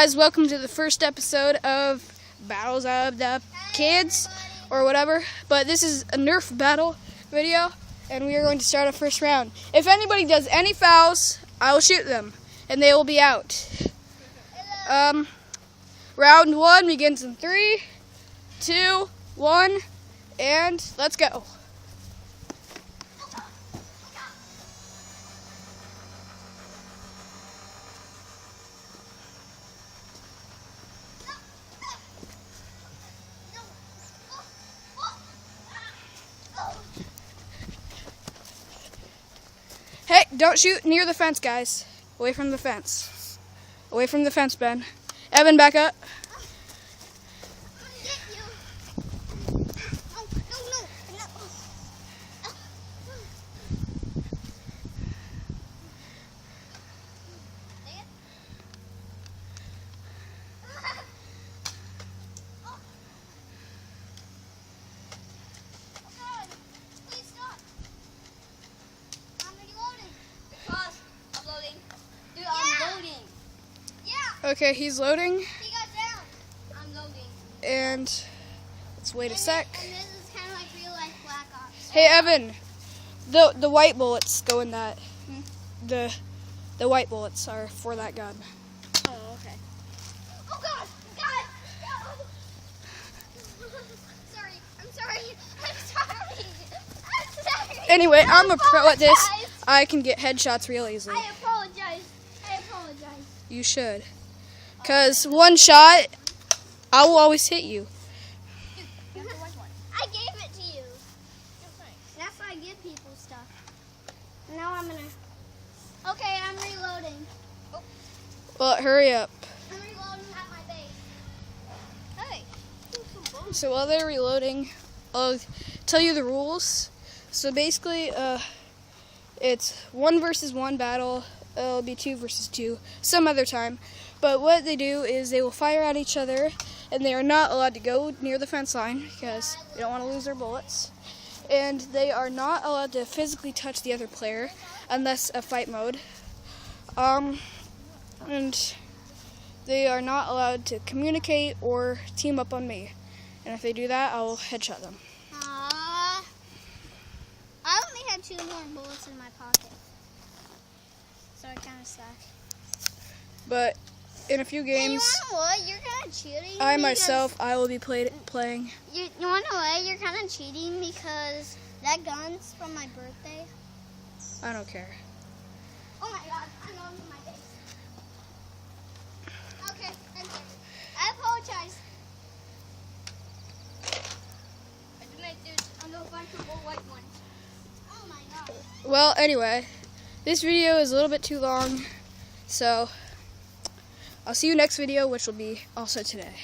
Guys, welcome to the first episode of Battles of the Kids, or whatever. But this is a NERF Battle video, and we are going to start our first round. If anybody does any fouls, I will shoot them, and they will be out. Round one begins in 3, 2, 1, and let's go. Hey, don't shoot near the fence, guys. Away from the fence. Away from the fence, Ben. Evan, back up. Okay, he's loading. He got down. I'm loading. And let's wait a sec. And this is kind of like real life Black Ops. Hey, Evan, the white bullets go in that. The white bullets are for that gun. Oh, okay. Oh God! God! Sorry. I'm sorry. Anyway, I'm a pro at this. I can get headshots real easily. I apologize. You should. Because one shot, I will always hit you. I gave it to you. That's why I give people stuff. Now I'm gonna. Okay, I'm reloading. Oh. Well, hurry up. I'm reloading at my base. Hey. So while they're reloading, I'll tell you the rules. So basically, it's 1 versus 1 battle. It'll be 2 versus 2 some other time. But what they do is they will fire at each other, and they are not allowed to go near the fence line because they don't want to lose their bullets. And they are not allowed to physically touch the other player unless a fight mode. And they are not allowed to communicate or team up on me. And if they do that, I will headshot them. I only have 2 more bullets in my pocket. So I kind of suck. But in a few games, and you wanna know what? You're kind of cheating. I will be playing. You wanna know what? You're kind of cheating because that gun's from my birthday. I don't care. Oh my God! I'm going to my base. Okay, I apologize. I'm gonna find some more white ones. Oh my God. Well, anyway, this video is a little bit too long, so I'll see you next video, which will be also today.